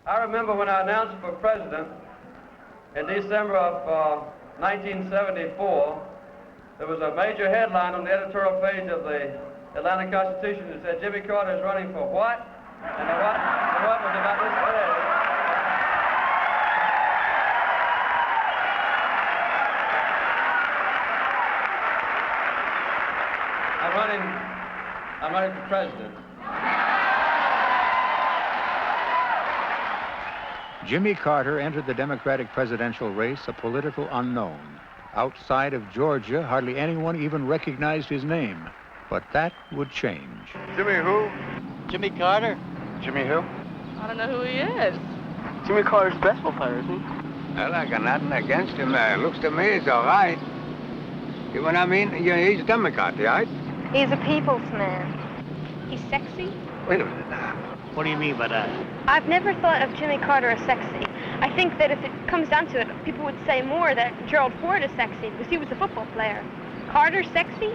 I remember when I announced for president in December of 1974, there was a major headline on the editorial page of the Atlanta Constitution that said Jimmy Carter is running for what? And the what was about this big. I'm running for president. Jimmy Carter entered the Democratic presidential race a political unknown. Outside of Georgia, hardly anyone even recognized his name. But that would change. Jimmy who? Jimmy Carter. Jimmy who? I don't know who he is. Jimmy Carter's a basketball player, isn't he? Well, I got nothing against him. Looks to me he's all right. You know what I mean? Yeah, he's a Democrat, right? He's a people's man. He's sexy? Wait a minute now. What do you mean by that? I've never thought of Jimmy Carter as sexy. I think that if it comes down to it, people would say more that Gerald Ford is sexy because he was a football player. Carter sexy?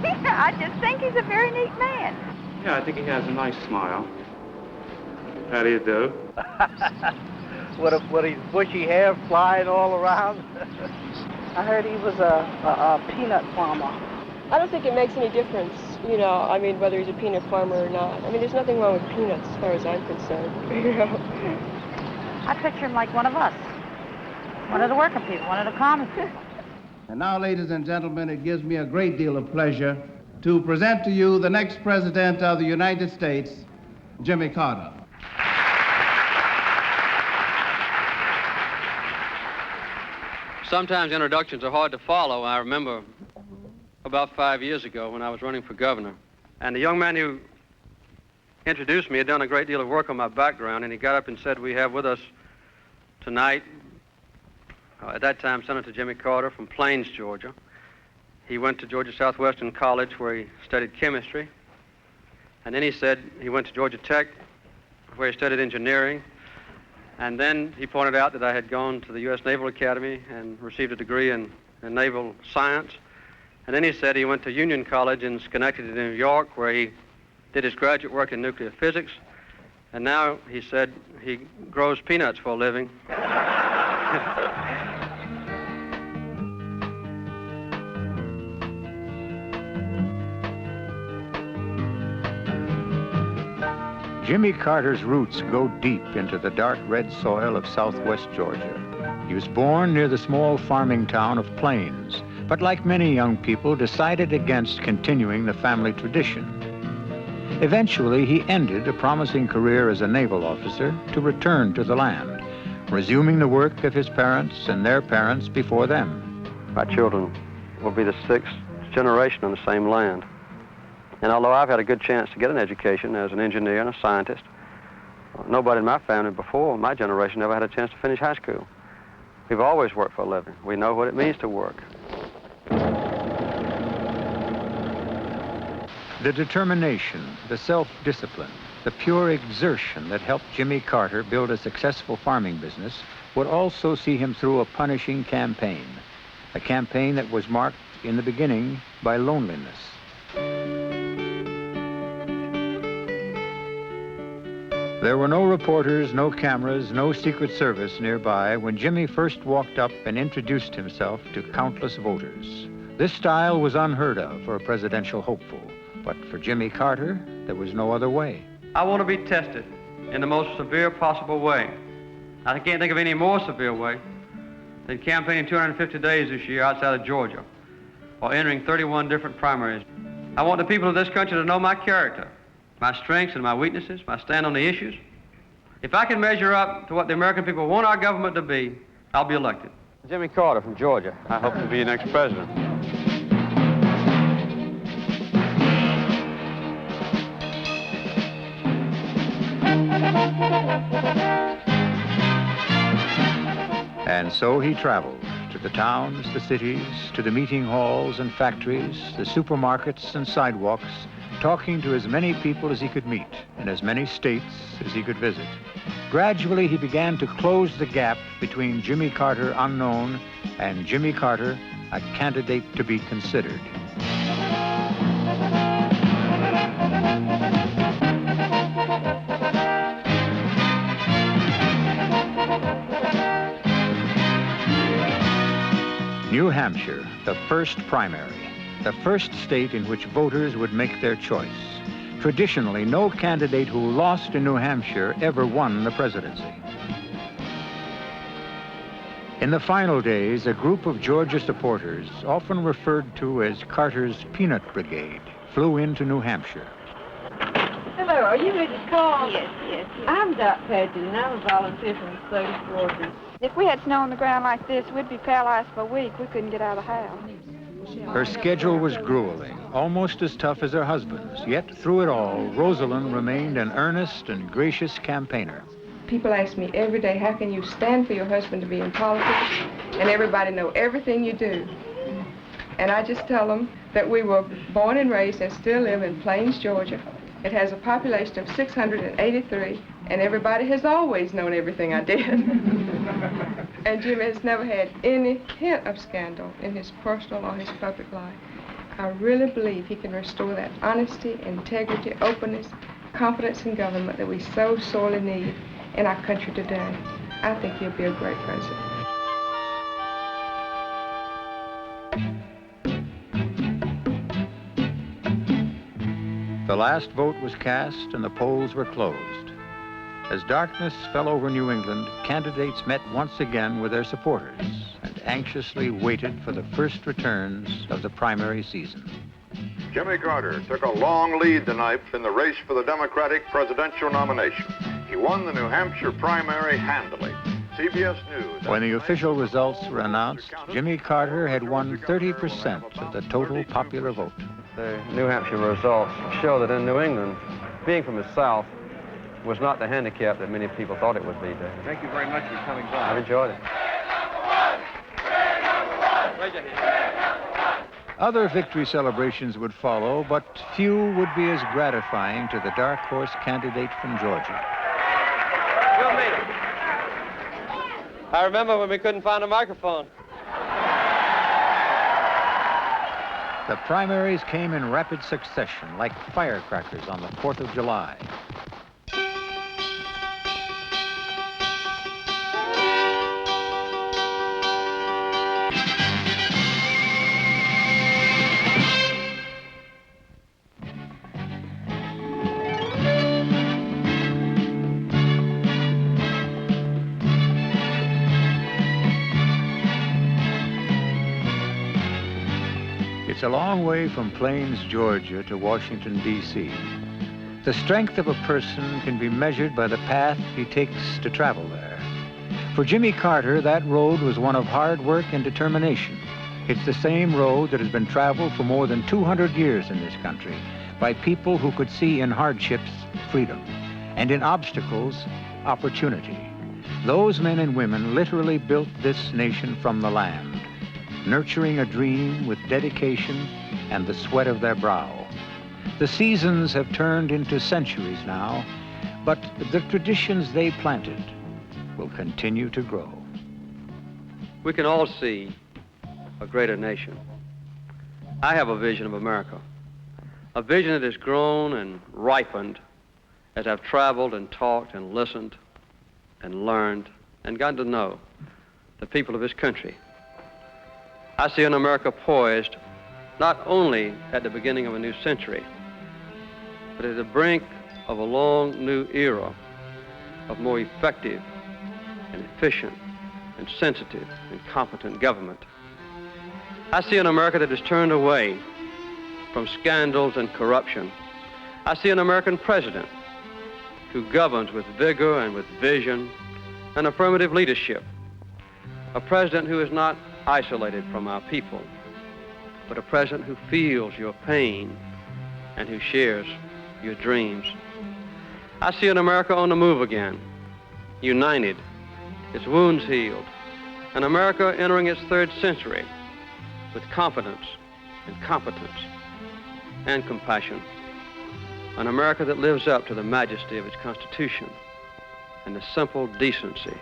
I just think he's a very neat man. Yeah, I think he has a nice smile. How do you do? What his bushy hair flying all around? I heard he was a peanut farmer. I don't think it makes any difference, you know, I mean, whether he's a peanut farmer or not. I mean, there's nothing wrong with peanuts as far as I'm concerned, you know. I picture him like one of us. One of the working people, one of the common people. And now, ladies and gentlemen, it gives me a great deal of pleasure to present to you the next President of the United States, Jimmy Carter. Sometimes introductions are hard to follow. I remember about 5 years ago when I was running for governor, and the young man who introduced me had done a great deal of work on my background, and he got up and said, we have with us tonight, at that time, Senator Jimmy Carter from Plains, Georgia. He went to Georgia Southwestern College where he studied chemistry, and then he said he went to Georgia Tech where he studied engineering. And then he pointed out that I had gone to the U.S. Naval Academy and received a degree in naval science. And then he said he went to Union College in Schenectady, New York, where he did his graduate work in nuclear physics. And now he said he grows peanuts for a living. Jimmy Carter's roots go deep into the dark red soil of southwest Georgia. He was born near the small farming town of Plains, but like many young people, decided against continuing the family tradition. Eventually, he ended a promising career as a naval officer to return to the land, resuming the work of his parents and their parents before them. My children will be the sixth generation on the same land. And although I've had a good chance to get an education as an engineer and a scientist, nobody in my family before my generation ever had a chance to finish high school. We've always worked for a living. We know what it means to work. The determination, the self-discipline, the pure exertion that helped Jimmy Carter build a successful farming business would also see him through a punishing campaign, a campaign that was marked in the beginning by loneliness. There were no reporters, no cameras, no Secret Service nearby when Jimmy first walked up and introduced himself to countless voters. This style was unheard of for a presidential hopeful, but for Jimmy Carter, there was no other way. I want to be tested in the most severe possible way. I can't think of any more severe way than campaigning 250 days this year outside of Georgia, or entering 31 different primaries. I want the people of this country to know my character, my strengths and my weaknesses, my stand on the issues. If I can measure up to what the American people want our government to be, I'll be elected. Jimmy Carter from Georgia. I hope to be your next president. And so he traveled to the towns, the cities, to the meeting halls and factories, the supermarkets and sidewalks, talking to as many people as he could meet in as many states as he could visit. Gradually, he began to close the gap between Jimmy Carter unknown and Jimmy Carter, a candidate to be considered. New Hampshire, the first primary, the first state in which voters would make their choice. Traditionally, no candidate who lost in New Hampshire ever won the presidency. In the final days, a group of Georgia supporters, often referred to as Carter's Peanut Brigade, flew into New Hampshire. Hello, are you Mrs. Call? Yes. I'm Doc Paget, and I'm a volunteer from the state of Georgia. If we had snow on the ground like this, we'd be paralyzed for a week. We couldn't get out of the house. Her schedule was grueling, almost as tough as her husband's. Yet through it all, Rosalind remained an earnest and gracious campaigner. People ask me every day, how can you stand for your husband to be in politics and everybody know everything you do? And I just tell them that we were born and raised and still live in Plains, Georgia. It has a population of 683, and everybody has always known everything I did. And Jim has never had any hint of scandal in his personal or his public life. I really believe he can restore that honesty, integrity, openness, confidence in government that we so sorely need in our country today. I think he'll be a great president. The last vote was cast and the polls were closed. As darkness fell over New England, candidates met once again with their supporters and anxiously waited for the first returns of the primary season. Jimmy Carter took a long lead tonight in the race for the Democratic presidential nomination. He won the New Hampshire primary handily. CBS News. When the official results were announced, Jimmy Carter had won 30% of the total popular vote. The New Hampshire results show that in New England, being from the South was not the handicap that many people thought it would be. Thank you very much for coming by. I've enjoyed it. Other victory celebrations would follow, but few would be as gratifying to the dark horse candidate from Georgia. We'll meet him. I remember when we couldn't find a microphone. The primaries came in rapid succession, like firecrackers on the 4th of July. It's a long way from Plains, Georgia to Washington, D.C. The strength of a person can be measured by the path he takes to travel there. For Jimmy Carter, that road was one of hard work and determination. It's the same road that has been traveled for more than 200 years in this country by people who could see in hardships freedom and in obstacles opportunity. Those men and women literally built this nation from the land, nurturing a dream with dedication and the sweat of their brow. The seasons have turned into centuries now, but the traditions they planted will continue to grow. We can all see a greater nation. I have a vision of America, a vision that has grown and ripened as I've traveled and talked and listened and learned and gotten to know the people of this country. I see an America poised not only at the beginning of a new century, but at the brink of a long new era of more effective and efficient and sensitive and competent government. I see an America that has turned away from scandals and corruption. I see an American president who governs with vigor and with vision and affirmative leadership. A president who is not isolated from our people, but a president who feels your pain and who shares your dreams. I see an America on the move again, united, its wounds healed, an America entering its 3rd century with confidence and competence and compassion, an America that lives up to the majesty of its Constitution and the simple decency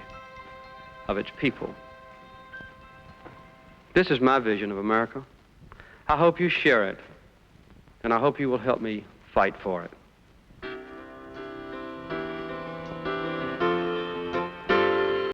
of its people. This is my vision of America. I hope you share it, and I hope you will help me fight for it.